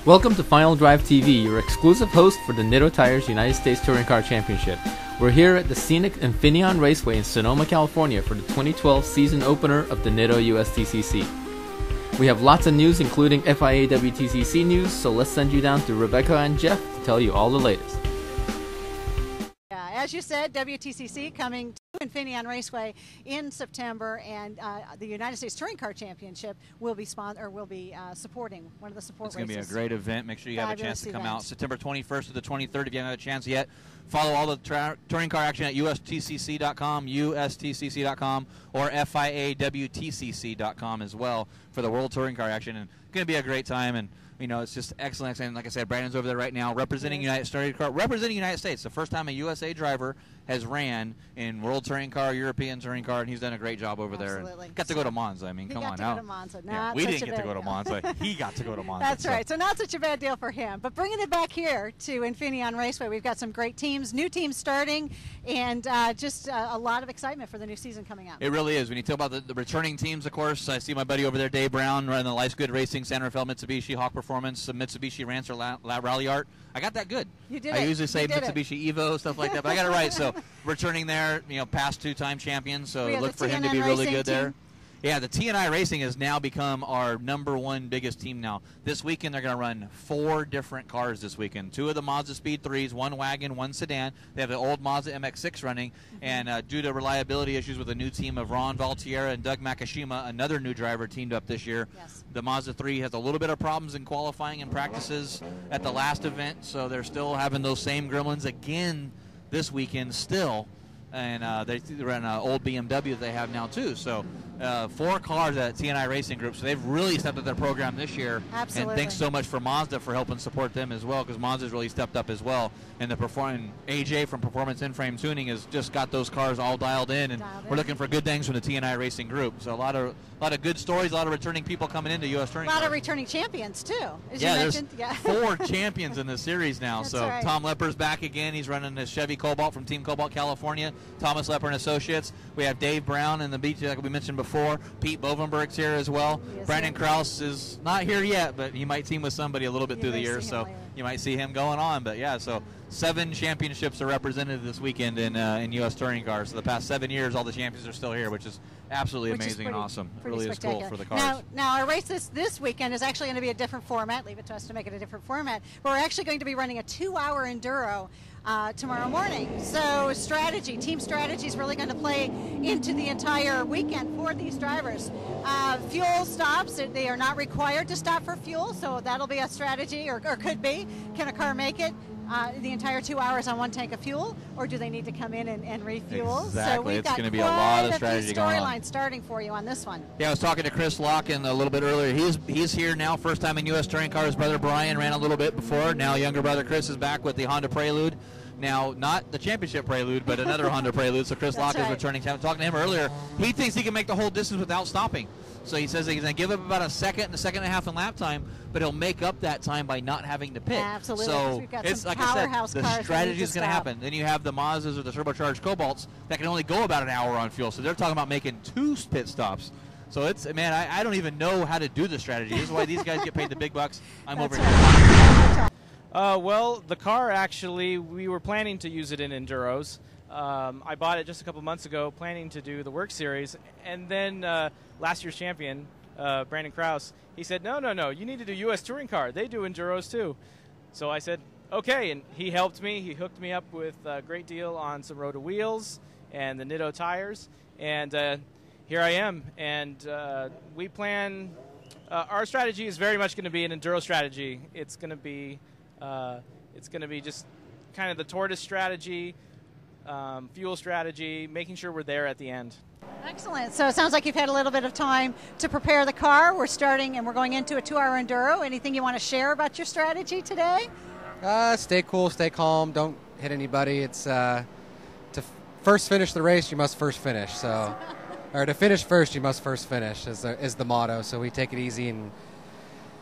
Welcome to Final Drive TV, your exclusive host for the Nitto Tires United States Touring Car Championship. We're here at the scenic Infineon Raceway in Sonoma, California for the 2012 season opener of the Nitto USTCC. We have lots of news including FIA WTCC news, so let's send you down to Rebecca and Jeff to tell you all the latest. As you said, WTCC coming to Infineon Raceway in September, and the United States Touring Car Championship will be supporting one of the support races. It's going to be a great event. Make sure you have a chance to come out September 21st to the 23rd if you haven't had a chance yet. Follow all the touring car action at ustcc.com, ustcc.com, or FIAWTCC.com as well for the World Touring Car action. And it's going to be a great time. And you know, it's just excellent. And like I said, Brandon's over there right now representing United States. The first time a USA driver has ran in World Touring Car, European Touring Car, and he's done a great job over there. And got to go to Monza. I mean, come on now. We didn't get to go to Monza. He got to go to Monza. That's right. So not such a bad deal for him. But bringing it back here to Infineon Raceway, we've got some great teams, new teams starting, and just a lot of excitement for the new season coming up. It really is. When you talk about the returning teams, of course, I see my buddy over there, Dave Brown, running the Life's Good Racing, San Rafael, Mitsubishi, Hawk Performance, Mitsubishi Rancer Rally Art. I got that good. You did. I usually say Mitsubishi Evo, stuff like that, but I got it right. So returning there, you know, past two-time champion, so look for him to be really good there. Yeah, the TNI Racing has now become our #1 biggest team now. This weekend they're going to run 4 different cars this weekend. 2 of the Mazdaspeed 3s, 1 wagon, 1 sedan. They have the old Mazda MX-6 running, and due to reliability issues with a new team of Ron Valtierra and Doug Makashima, another new driver teamed up this year. Yes. The Mazda 3 has a little bit of problems in qualifying and practices at the last event, so they're still having those same gremlins again this weekend still. And they run an old BMW that they have now too. So 4 cars at TNI Racing Group. So they've really stepped up their program this year. Absolutely. And thanks so much for Mazda for helping support them as well, because Mazda's really stepped up as well. And AJ from Performance In-Frame Tuning has just got those cars all dialed in, and we're looking for good things from the TNI Racing Group. So a lot of good stories, a lot of returning people coming into U.S. Touring. A lot of returning champions too, as you there's mentioned. 4 champions in the series now. That's so right. Tom Lepper's back again. He's running the Chevy Cobalt from Team Cobalt California. Thomas Lepper and Associates. We have Dave Brown in the beach, like we mentioned before. Pete Bovenberg's here as well. Yes, Brandon Krause is not here yet, but he might team with somebody a little bit through the year, so you might see him going on. But yeah, so 7 championships are represented this weekend in U.S. Touring Cars. So the past 7 years, all the champions are still here, which is absolutely amazing and awesome. It really is cool for the cars. Now our race this weekend is actually going to be a different format. Leave it to us to make it a different format. But we're actually going to be running a 2-hour enduro tomorrow morning. So team strategy is really going to play into the entire weekend for these drivers. Fuel stops, they are not required to stop for fuel, so that'll be a strategy, or could be. Can a car make it the entire 2 hours on 1 tank of fuel, or do they need to come in and refuel? Exactly. So we've it's got going to be a lot of strategy going on. storylines starting for you on this one. Yeah, I was talking to Chris Locken a little bit earlier. He's here now, first time in U.S. Touring Cars. His brother Brian ran a little bit before. Now younger brother Chris is back with the Honda Prelude. Now, not the championship Prelude, but another Honda Prelude. So Chris Locken is returning. Talking to him earlier, he thinks he can make the whole distance without stopping. So he says he's going to give up about a second and a second and a half in lap time, but he'll make up that time by not having to pit. Absolutely. So we've got it's some like I said, the strategy is going to happen. Then you have the Mazdas or the turbocharged Cobalts that can only go about an hour on fuel. So they're talking about making 2 pit stops. So it's, man, I don't even know how to do the strategy. This is why these guys get paid the big bucks. I'm over here. Well, the car actually, we were planning to use it in enduros. I bought it just a couple months ago, planning to do the Work Series, and then last year's champion, Brandon Krause, he said, no, you need to do U.S. Touring Car. They do enduros too. So I said, okay, and he helped me. He hooked me up with a great deal on some Roto wheels and the Nitto tires, and here I am. And we plan, our strategy is very much going to be an enduro strategy. It's going to be just kind of the tortoise strategy, fuel strategy, making sure we're there at the end. Excellent. So it sounds like you've had a little bit of time to prepare the car. We're starting and we're going into a 2-hour enduro. Anything you want to share about your strategy today? Stay cool, stay calm, don't hit anybody. It's to first finish the race, you must first finish. So, or to finish first, you must first finish is the motto. So we take it easy and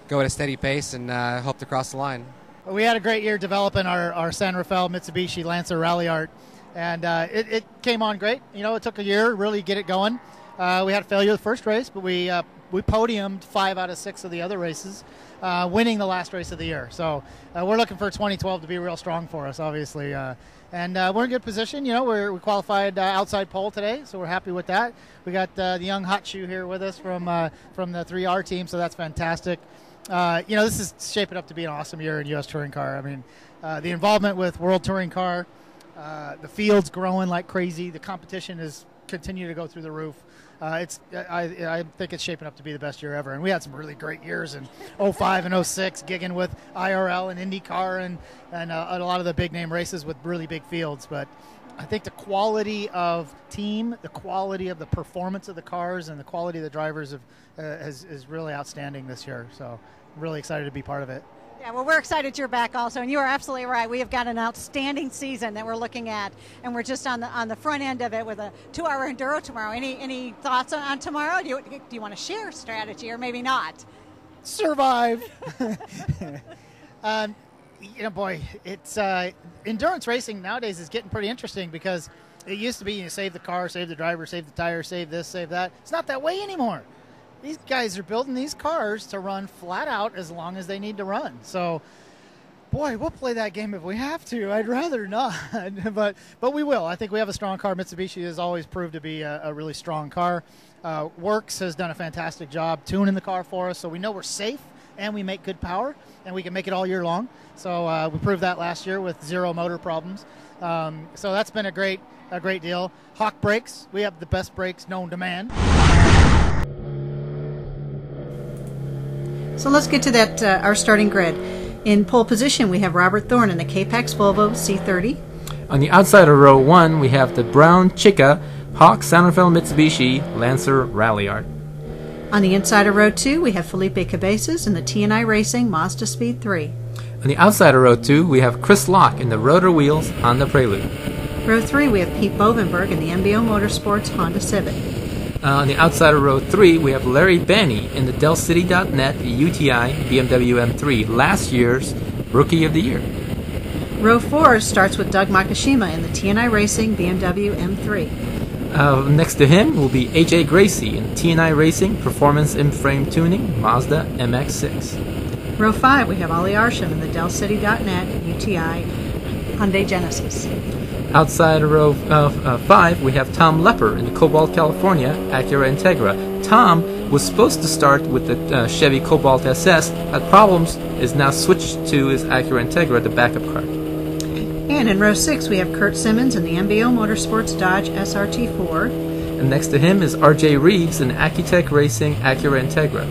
go at a steady pace and hope to cross the line. We had a great year developing our San Rafael Mitsubishi Lancer Rally Art, and it came on great. You know, it took a year really to get it going, We had a failure the first race, but we podiumed 5 out of 6 of the other races, winning the last race of the year. So we're looking for 2012 to be real strong for us, obviously. And we're in good position. You know, we qualified outside pole today, so we're happy with that. We got the young hot shoe here with us from the 3R team, so that's fantastic. You know, this is shaping up to be an awesome year in U.S. Touring Car. I mean, the involvement with World Touring Car, the field's growing like crazy. The competition is continue to go through the roof. I think it's shaping up to be the best year ever. And we had some really great years in 05 and 06, gigging with IRL and IndyCar and a lot of the big name races with really big fields. But I think the quality of team, the quality of the performance of the cars, and the quality of the drivers is really outstanding this year. So I'm really excited to be part of it. Yeah, well, we're excited you're back also, and you are absolutely right. We have got an outstanding season that we're looking at, and we're just on the front end of it with a 2-hour enduro tomorrow. Any thoughts on tomorrow? Do you want to share strategy, or maybe not? Survive. You know, boy, it's endurance racing nowadays is getting pretty interesting, because it used to be you save the car, save the driver, save the tire, save this, save that. It's not that way anymore. These guys are building these cars to run flat out as long as they need to run. So, boy, we'll play that game if we have to. I'd rather not, but we will. I think we have a strong car. Mitsubishi has always proved to be a really strong car. Works has done a fantastic job tuning the car for us, so we know we're safe and we make good power, and we can make it all year long. So we proved that last year with 0 motor problems. So that's been a great deal. Hawk brakes. We have the best brakes known to man. So let's get to that our starting grid. In pole position, we have Robert Thorne in the k-pax Volvo C30. On the outside of row 1, we have the Brown Chicca Hawk Sanderfeld Mitsubishi Lancer Rally Art. On the inside of row 2, we have Felipe Cabezas in the T&I Racing Mazdaspeed 3. On the outside of row 2, we have Chris Locke in the Rotor Wheels Honda Prelude. Row 3, we have Pete Bovenberg in the MBO Motorsports Honda Civic. On the outside of row 3, we have Larry Banney in the DellCity.net UTI BMW M3, last year's Rookie of the Year. Row 4 starts with Doug Makashima in the T&I Racing BMW M3. Next to him will be AJ Gracie in T&I Racing Performance In-Frame Tuning Mazda MX-6. Row 5, we have Ollie Arsham in the DellCity.net UTI Hyundai Genesis. Outside of row 5, we have Tom Lepper in the Cobalt California Acura Integra. Tom was supposed to start with the Chevy Cobalt SS, had problems, is now switched to his Acura Integra, the backup car. And in row 6, we have Curt Simmons in the MBO Motorsports Dodge SRT4. And next to him is RJ Reeves in Accutech Racing Acura Integra.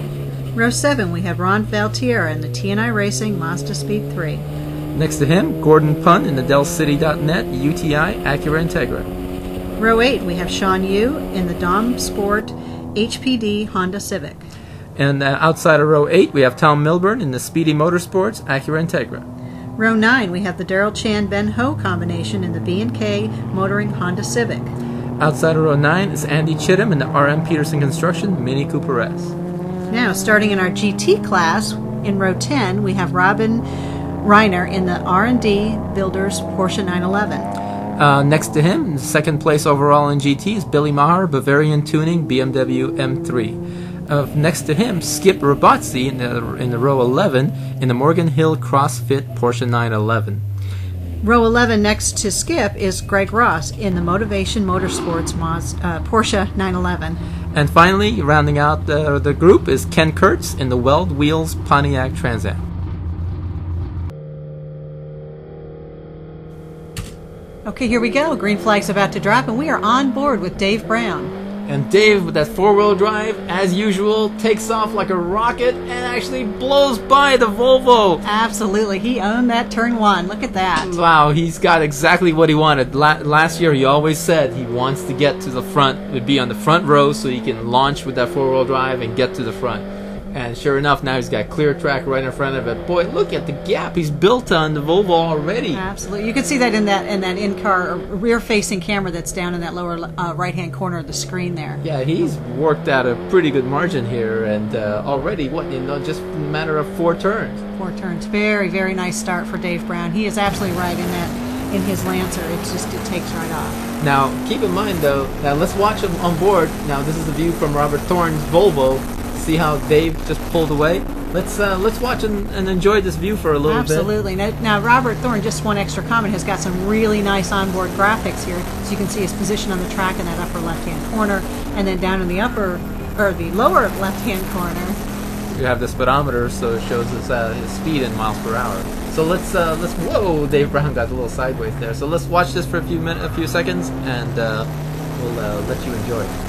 Row 7, we have Ron Valtierra in the T&I Racing Mazdaspeed 3. Next to him, Gordon Punn in the DellCity.net UTI Acura Integra. Row 8, we have Sean Yu in the Dom Sport HPD Honda Civic. And outside of row 8, we have Tom Milburn in the Speedy Motorsports Acura Integra. Row 9, we have the Daryl Chan-Ben Ho combination in the B&K Motoring Honda Civic. Outside of row 9 is Andy Chittum in the RM Peterson Construction Mini Cooper S. Now, starting in our GT class, in row 10, we have Robin Reiner in the R&D Builders Porsche 911. Next to him, second place overall in GT, is Billy Maher, Bavarian Tuning BMW M3. Next to him, Skip Rabazzi in the row 11 in the Morgan Hill CrossFit Porsche 911. Row 11 next to Skip is Greg Ross in the Motivation Motorsports Porsche 911. And finally, rounding out the group is Ken Kurtz in the Weld Wheels Pontiac Trans Am. Okay, here we go. Green flag's about to drop, and we are on board with Dave Brown. And Dave, with that four-wheel drive, as usual, takes off like a rocket and actually blows by the Volvo. Absolutely. He owned that turn 1. Look at that. Wow, he's got exactly what he wanted. Last year, he always said he wants to get to the front, would be on the front row so he can launch with that four-wheel drive and get to the front. And sure enough, now he's got clear track right in front of it. Boy, look at the gap he's built on the Volvo already. Absolutely. You can see that in that in-car rear-facing camera that's down in that lower right-hand corner of the screen there. Yeah, he's worked out a pretty good margin here, and already, just a matter of 4 turns. 4 turns. Very, very nice start for Dave Brown. He is absolutely right in his Lancer. It takes right off. Now, keep in mind though, now let's watch him on board. Now, this is the view from Robert Thorne's Volvo. See how Dave just pulled away? Let's watch and enjoy this view for a little bit. Absolutely. Now, Robert Thorne, just one extra comment, has got some really nice onboard graphics here. So you can see his position on the track in that upper left-hand corner, and then down in the the lower left-hand corner. You have the speedometer, so it shows his speed in miles per hour. So let's whoa, Dave Brown got a little sideways there. So let's watch this for a few seconds, and we'll let you enjoy it.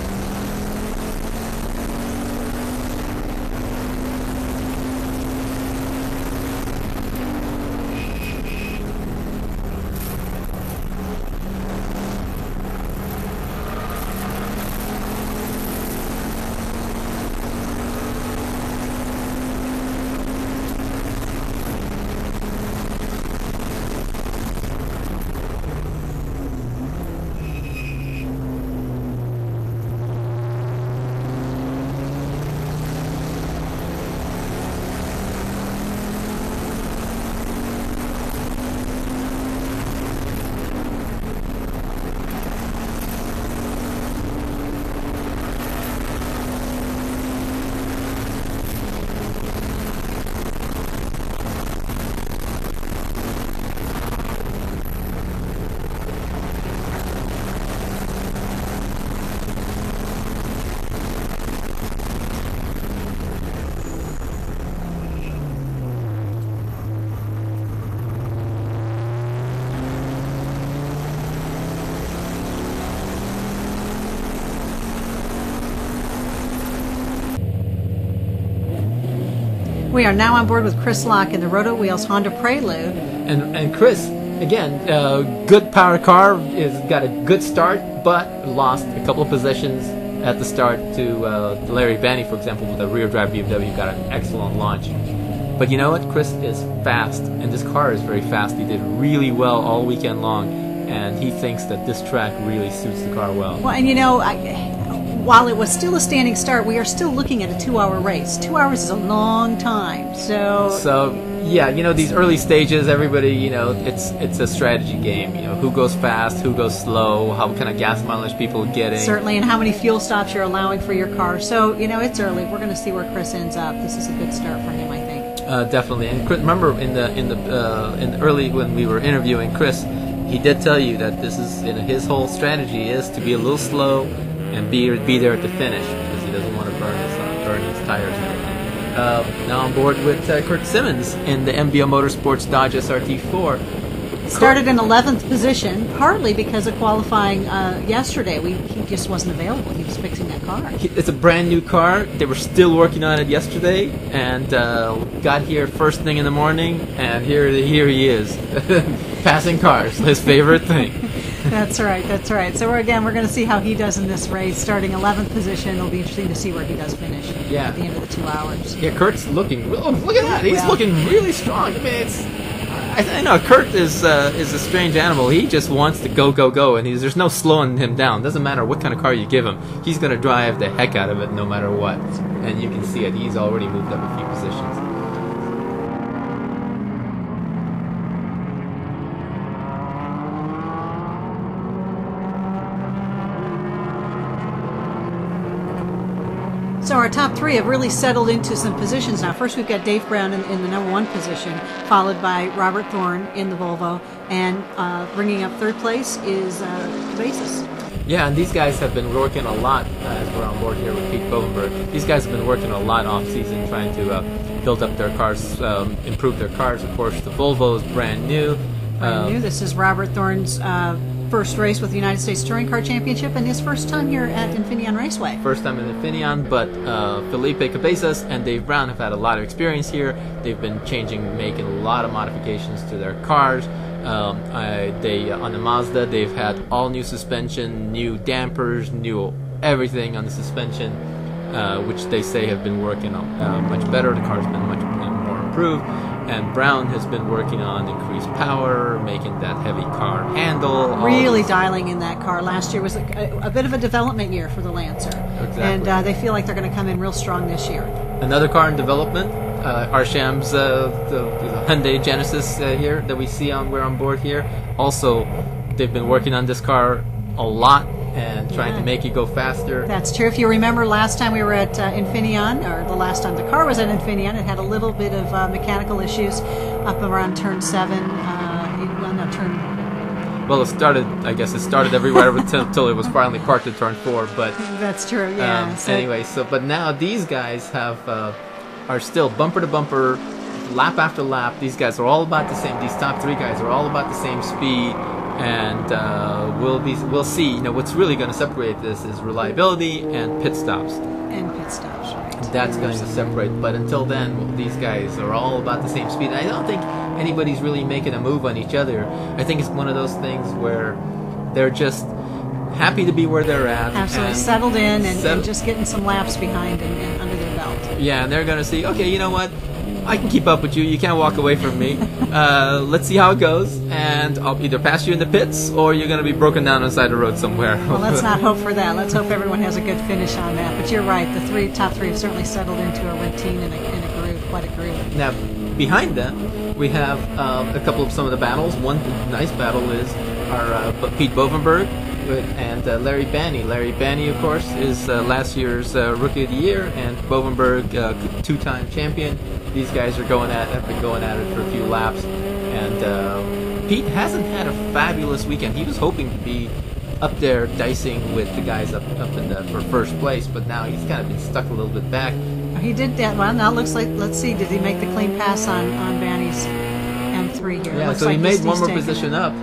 We are now on board with Chris Locke in the Roto Wheels Honda Prelude. And Chris, again, good power car, has got a good start, but lost a couple of positions at the start to Larry Banney, for example, with a rear drive BMW. Got an excellent launch. But you know what? Chris is fast, and this car is very fast. He did really well all weekend long, and he thinks that this track really suits the car well. Well, and you know, while it was still a standing start, we are still looking at a 2-hour race. 2 hours is a long time. So yeah, you know, these early stages, everybody, you know, it's a strategy game. You know, who goes fast, who goes slow, how kind of gas mileage people are getting. Certainly, and how many fuel stops you're allowing for your car. So, you know, it's early. We're going to see where Chris ends up. This is a good start for him, I think. Definitely. And Chris, remember in the early when we were interviewing Chris, he did tell you that this is his whole strategy is to be a little slow and be there at the finish because he doesn't want to burn his tires and everything. Now on board with Curt Simmons in the MBO Motorsports Dodge SRT4. Started in 11th position, partly because of qualifying yesterday. He just wasn't available. He was fixing that car. It's a brand new car. They were still working on it yesterday, and got here first thing in the morning, and here he is, passing cars, his favorite thing. That's right, that's right. So we're going to see how he does in this race. Starting 11th position, it'll be interesting to see where he does finish at the end of the 2 hours. Yeah, Kurt's looking. Oh, look at that! He's looking really strong. I mean, I know Curt is a strange animal. He just wants to go, and there's no slowing him down. Doesn't matter what kind of car you give him. He's going to drive the heck out of it no matter what. And you can see it. He's already moved up a few positions. So our top three have really settled into some positions now. First, we've got Dave Brown in the number 1 position, followed by Robert Thorne in the Volvo, and bringing up third place is Cabezas. Yeah, and these guys have been working a lot as we're on board here with Pete Bovenberg. These guys have been working a lot off-season trying to build up their cars, improve their cars. Of course, the Volvo is brand new. This is Robert Thorne's first race with the United States Touring Car Championship and his first time here at Infineon Raceway. First time in Infineon, but Felipe Cabezas and Dave Brown have had a lot of experience here. They've been making a lot of modifications to their cars. On the Mazda, they've had all new suspension, new dampers, new everything on the suspension, which they say have been working on much better. The car's been much more improved. And Brown has been working on increased power, making that heavy car handle. Really dialing in that car. Last year was a bit of a development year for the Lancer. Exactly. And they feel like they're going to come in real strong this year. Another car in development, Arsham's the Hyundai Genesis here that we see we're on board here. Also, they've been working on this car a lot and trying to make it go faster. That's true. If you remember last time we were at Infineon, or the last time the car was at Infineon, it had a little bit of mechanical issues up around turn 7. Well, it started everywhere until it was finally parked at turn 4. But that's true. Yeah. Anyway, but now these guys are still bumper to bumper, lap after lap. These guys are all about the same. These top 3 guys are all about the same speed. And we'll see. What's really going to separate this is reliability and pit stops. Right. That's going to separate. But until then, these guys are all about the same speed. I don't think anybody's really making a move on each other. I think it's one of those things where they're just happy to be where they're at. Absolutely settled in and just getting some laps behind and under their belt. Yeah, and they're going to see, okay, you know what? I can keep up with you. You can't walk away from me. Let's see how it goes, and I'll either pass you in the pits or you're going to be broken down on the side of the road somewhere. Well, let's not hope for that. Let's hope everyone has a good finish on that. But you're right. The top three have certainly settled into a routine and a groove, quite a groove. Now, behind them, we have some of the battles. One nice battle is our Pete Bovenberg and Larry Banney. Larry Banney, of course, is last year's Rookie of the Year, and Bovenberg, two-time champion. These guys have been going at it for a few laps, and Pete hasn't had a fabulous weekend. He was hoping to be up there dicing with the guys up for first place, but now he's kind of been stuck a little bit back. He did that. Well, now it looks like, let's see, did he make the clean pass on Banney's M3 here? Yeah, so he made one more position up.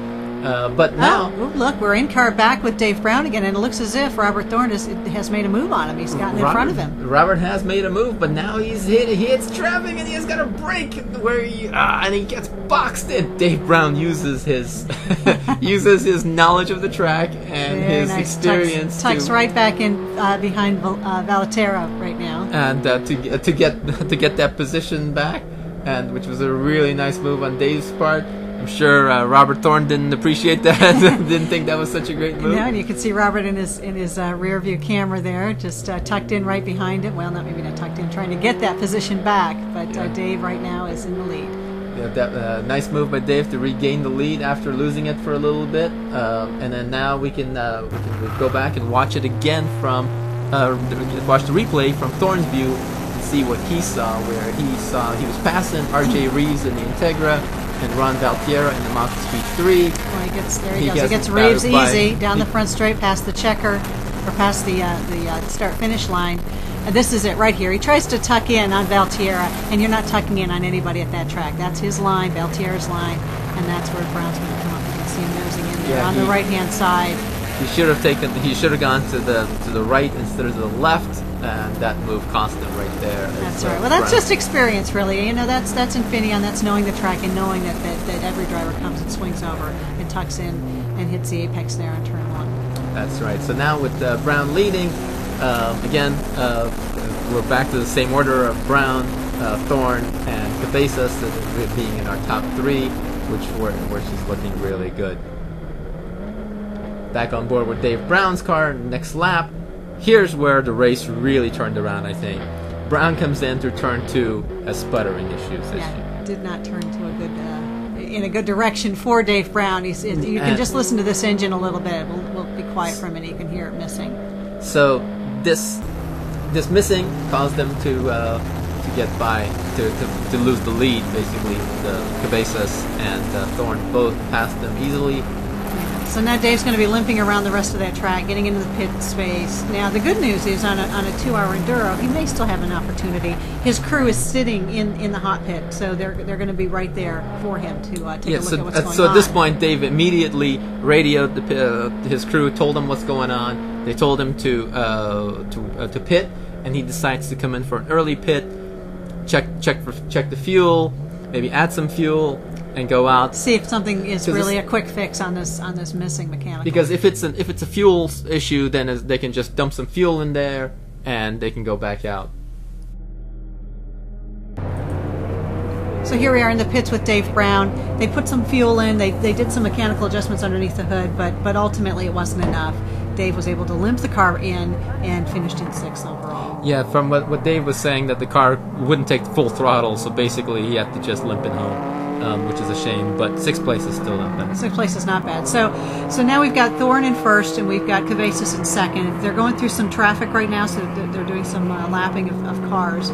But now... Oh, look, we're in car back with Dave Brown again, and it looks as if Robert Thorne has made a move on him. He's gotten in front of him. Robert has made a move, but now he hits traffic, and he has got a break where and he gets boxed in. Dave Brown uses his knowledge of the track and his experience. Tucks right back in behind Valterra right now, and to get that position back, and which was a really nice move on Dave's part. I'm sure Robert Thorne didn't appreciate that. Didn't think that was such a great move. Yeah, and you can see Robert in his rear view camera there, just tucked in right behind it. Well, maybe not tucked in, trying to get that position back. But Dave right now is in the lead. Yeah, that nice move by Dave to regain the lead after losing it for a little bit, and then now we can go back and watch it again watch the replay from Thorne's view and see what he saw. Where he was passing R.J. Reeves in the Integra and Ron Valterra in the Mazdaspeed 3. Well, he goes. He gets Reeves easy down the front straight past the checker, or past the start-finish line. And this is it right here. He tries to tuck in on Valterra, and you're not tucking in on anybody at that track. That's his line, Valterra's line, and that's where Brown's going to come up. You can see him nosing in there on the right-hand side. He should have gone to the right instead of to the left, and that move cost him right there. That's right. Well, that's just experience, really. That's Infineon. That's knowing the track and knowing that every driver comes and swings over and tucks in and hits the apex there on turn 1. That's right. So now with Brown leading, again, we're back to the same order of Brown, Thorne, and Cabezas being in our top 3, which is looking really good. Back on board with Dave Brown's car, next lap. Here's where the race really turned around, I think. Brown comes in through turn 2, has sputtering issues. Yeah, did not turn to in a good direction for Dave Brown. You can just listen to this engine a little bit. We'll be quiet for a minute. You can hear it missing. So this missing caused them to get by, to lose the lead, basically. The Cabezas and Thorne both passed them easily. So now Dave's going to be limping around the rest of that track, getting into the pit space. Now the good news is on a 2-hour enduro, he may still have an opportunity. His crew is sitting in the hot pit, so they're going to be right there for him to take a look at what's going on. So at this point, Dave immediately radioed his crew, told them what's going on. They told him to pit, and he decides to come in for an early pit, check the fuel, maybe add some fuel, and go out. See if something is really a quick fix on this missing mechanical. Because if it's a fuel issue, then they can just dump some fuel in there and they can go back out. So here we are in the pits with Dave Brown. They put some fuel in. They did some mechanical adjustments underneath the hood, but ultimately it wasn't enough. Dave was able to limp the car in and finished in 6th overall. Yeah, from what Dave was saying, that the car wouldn't take full throttle, so basically he had to just limp it home. which is a shame. But 6th place is still not bad. 6th place is not bad. So now we've got Thorne in 1st, and we've got Cabezas in 2nd. They're going through some traffic right now, so they're doing some lapping of cars.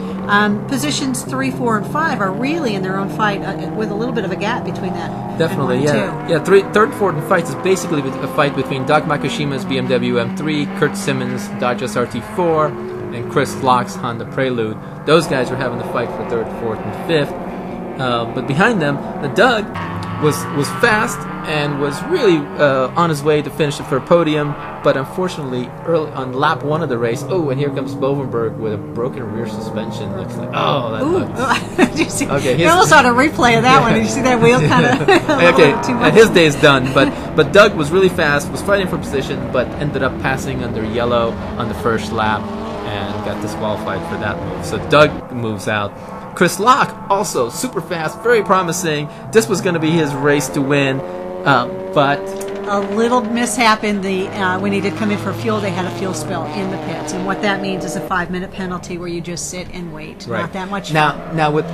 Positions 3, 4, and 5 are really in their own fight, with a little bit of a gap between that. Definitely, yeah. Yeah, 3rd, 4th, and 5th is basically a fight between Doug Makishima's BMW M3, Curt Simmons' Dodge SRT4, and Chris Lock's Honda Prelude. Those guys were having the fight for 3rd, 4th, and 5th. But behind them, Doug was fast and was really on his way to finish it for a podium. But unfortunately, early on lap 1 of the race, and here comes Bovenberg with a broken rear suspension. Looks like, Did you see? Okay, you almost saw a replay of that one. Did you see that wheel kind of? Okay, his day's done. But Doug was really fast, was fighting for position, but ended up passing under yellow on the first lap and got disqualified for that move. So Doug moves out. Chris Lock, also super fast, very promising. This was going to be his race to win, but a little mishap in the when he did come in for fuel. They had a fuel spill in the pits, and what that means is a 5-minute penalty where you just sit and wait. Right. Not that much. Now with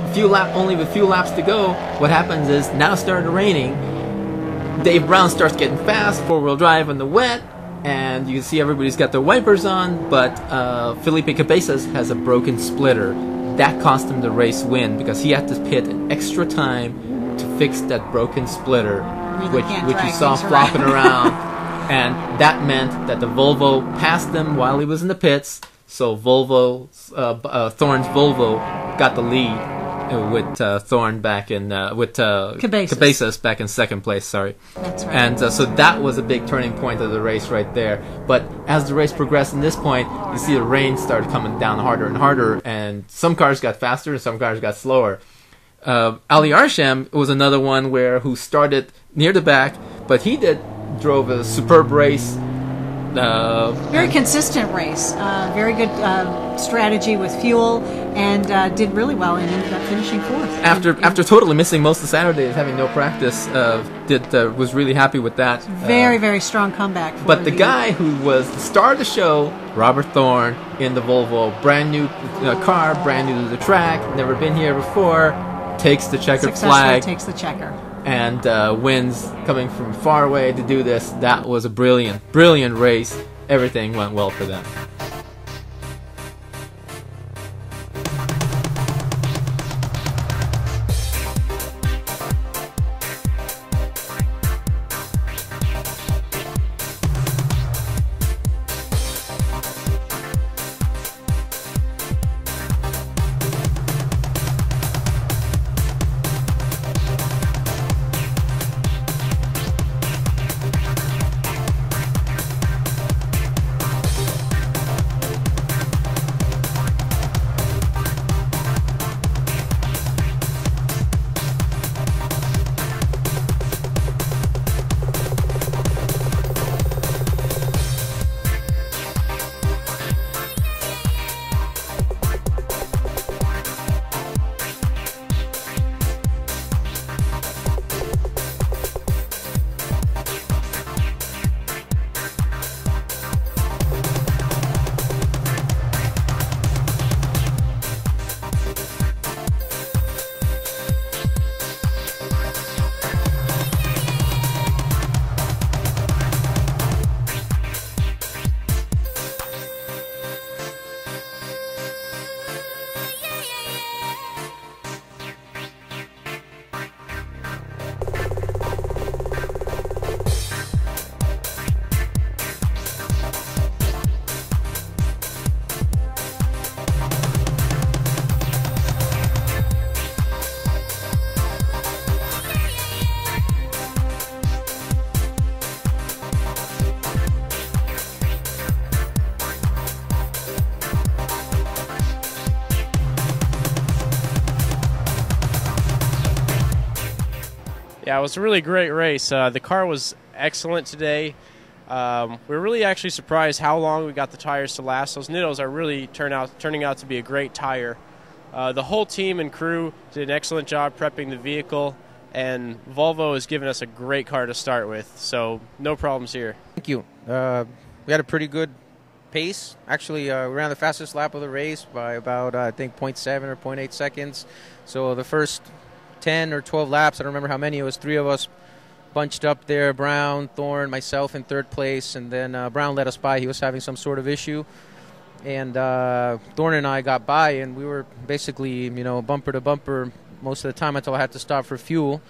only with few laps to go, what happens is now started raining. Dave Brown starts getting fast, 4-wheel drive in the wet. And you can see everybody's got their wipers on, but Felipe Cabezas has a broken splitter. That cost him the race win because he had to pit an extra time to fix that broken splitter, which you saw flopping around. And that meant that the Volvo passed him while he was in the pits. So Thorne's Volvo got the lead with Thorne back in with Cabezas back in 2nd place. Sorry. That's right. And so that was a big turning point of the race right there. But as the race progressed, in this point, you see the rain started coming down harder and harder, and some cars got faster and some cars got slower. Ali Arsham was another one who started near the back, but he drove a superb race. Very consistent race. Very good strategy with fuel, and did really well and ended up finishing 4th. After totally missing most of Saturday, having no practice, was really happy with that. Very, very strong comeback. But the guy who was the star of the show, Robert Thorne, in the Volvo, brand new car, brand new to the track, never been here before, takes the checkered flag. Takes the checker. And wins coming from far away to do this. That was a brilliant race. Everything went well for them. Yeah, it was a really great race. The car was excellent today. We're really actually surprised how long we got the tires to last. Those Nittos are really turning out to be a great tire. The whole team and crew did an excellent job prepping the vehicle, and Volvo has given us a great car to start with, so no problems here. Thank you. We had a pretty good pace. Actually, we ran the fastest lap of the race by about, I think, 0.7 or 0.8 seconds. So the first 10 or 12 laps. I don't remember how many. It was 3 of us bunched up there, Brown, Thorne, myself in 3rd place, and then Brown let us by. He was having some sort of issue. And Thorne and I got by, and we were basically, bumper to bumper most of the time until I had to stop for fuel.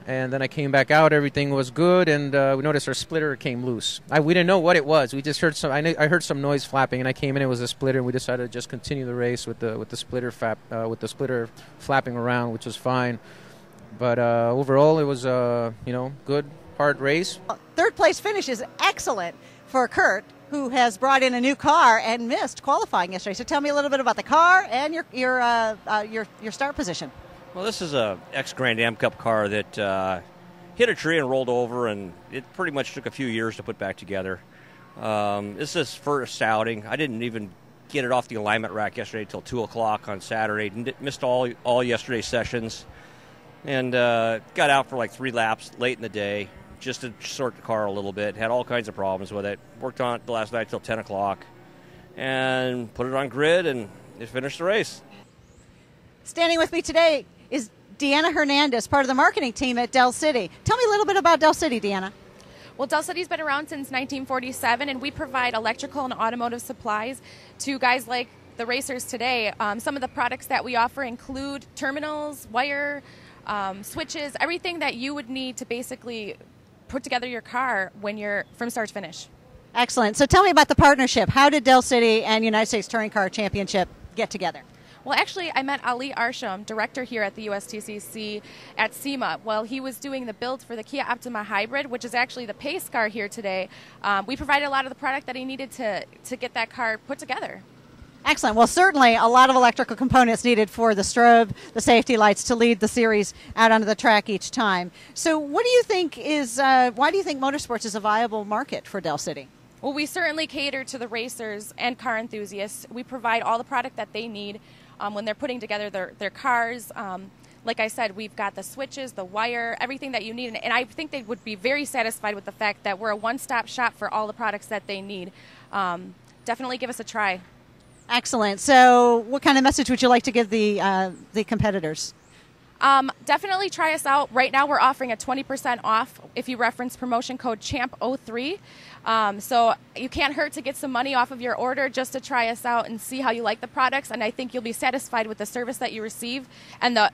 And then I came back out. Everything was good, and we noticed our splitter came loose. We didn't know what it was. We just heard some. I heard some noise flapping, and I came in. It was a splitter, and we decided to just continue the race with the splitter flapping around, which was fine. But overall, it was good, hard race. 3rd place finish is excellent for Curt, who has brought in a new car and missed qualifying yesterday. So tell me a little bit about the car and your start position. Well, this is a ex-Grand Am Cup car that hit a tree and rolled over, and it pretty much took a few years to put back together. This is first outing. I didn't even get it off the alignment rack yesterday till 2 o'clock on Saturday. Missed all yesterday's sessions, and got out for like 3 laps late in the day just to sort the car a little bit. Had all kinds of problems with it. Worked on it the last night till 10 o'clock, and put it on grid, and it finished the race. Standing with me today is Deanna Hernandez, part of the marketing team at Del City. Tell me a little bit about Del City, Deanna. Well, Del City's been around since 1947, and we provide electrical and automotive supplies to guys like the racers today. Some of the products that we offer include terminals, wire, switches, everything that you would need to basically put together your car when you're from start to finish. Excellent. So tell me about the partnership. How did Del City and United States Touring Car Championship get together? Well, actually, I met Ali Arsham, director here at the USTCC at SEMA. While he was doing the build for the Kia Optima Hybrid, which is actually the pace car here today, we provided a lot of the product that he needed to get that car put together. Excellent. Well, certainly a lot of electrical components needed for the strobe, the safety lights to lead the series out onto the track each time. So what do you think why do you think motorsports is a viable market for Del City? Well, we certainly cater to the racers and car enthusiasts. We provide all the product that they need when they're putting together their cars. Like I said, we've got the switches, the wire, everything that you need. And I think they would be very satisfied with the fact that we're a one-stop shop for all the products that they need. Definitely give us a try. Excellent. So what kind of message would you like to give the competitors? Definitely try us out. Right now we're offering a 20% off if you reference promotion code CHAMP03. So you can't hurt to get some money off of your order just to try us out and see how you like the products. And I think you'll be satisfied with the service that you receive and the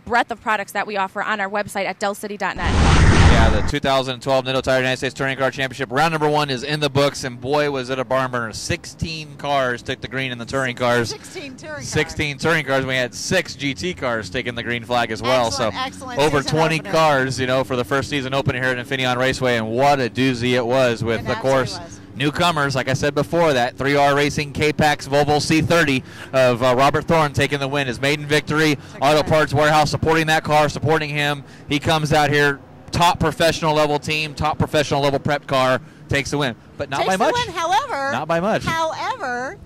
breadth of products that we offer on our website at delcity.net. Yeah, the 2012 Nitto Tire United States Touring Car Championship round number 1 is in the books, and boy, was it a barn burner. 16 cars took the green in the touring cars. 16 touring cars. We had 6 GT cars taking the green flag as well. Excellent. Over 20 cars, for the first season opener here at Infineon Raceway, and what a doozy it was with, of course, newcomers, like I said before, that 3R Racing K-Pax Volvo C30 of Robert Thorne taking the win. His maiden victory. Auto Parts Warehouse supporting that car, supporting him. He comes out here, top professional level team, top professional level prep car, takes the win. But not by much. Not by much. However,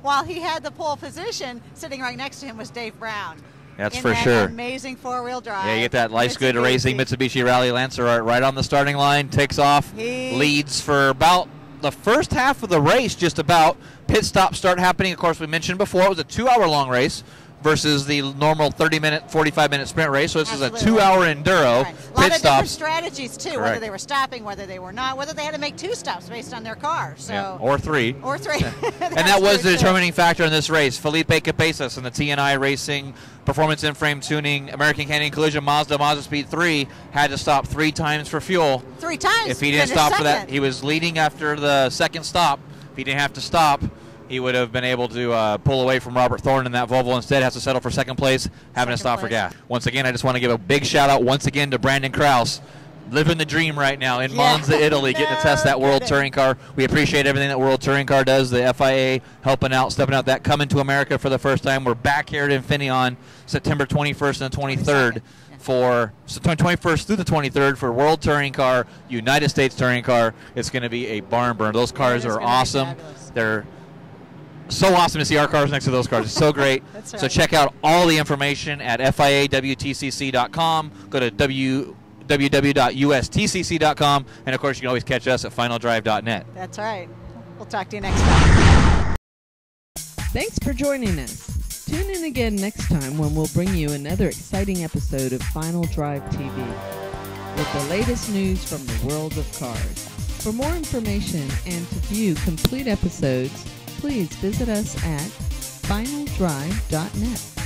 while he had the pole position, sitting right next to him was Dave Brown. That's for sure. Amazing four-wheel drive. Yeah, you get that Life's Good Racing Mitsubishi Rally Lancer right on the starting line, takes off, leads for about the first half of the race, just about. Pit stops start happening. Of course, we mentioned before, it was a 2-hour-long race versus the normal 30-minute, 45-minute sprint race. So this is a 2-hour enduro. Right. A lot of different strategies, too, whether they were stopping, whether they were not, whether they had to make 2 stops based on their car. So. Yeah, or 3. Or 3. And that was the determining factor in this race. Felipe Cabezas in the T&I Racing Performance In-Frame Tuning American Canyon Collision Mazdaspeed 3 had to stop 3 times for fuel. 3 times? If he didn't stop for that, he was leading after the second stop. If he didn't have to stop, he would have been able to pull away from Robert Thorne in that Volvo. Instead, has to settle for second place, having to stop for gas. Once again, I just want to give a big shout-out once again to Brandon Krause, living the dream right now in Monza, Italy, getting to test that World Touring Car. We appreciate everything that World Touring Car does, the FIA helping out, stepping out, that coming to America for the first time. We're back here at Infineon September 21st and the 23rd. For 21st through the 23rd for World Touring Car, United States Touring Car. It's going to be a barn burner. Those cars are awesome. They're so awesome to see our cars next to those cars. It's so great. That's right. So check out all the information at FIAWTCC.com. Go to www.ustcc.com. And, of course, you can always catch us at finaldrive.net. That's right. We'll talk to you next time. Thanks for joining us. Tune in again next time when we'll bring you another exciting episode of Final Drive TV with the latest news from the world of cars. For more information and to view complete episodes, please visit us at finaldrive.net.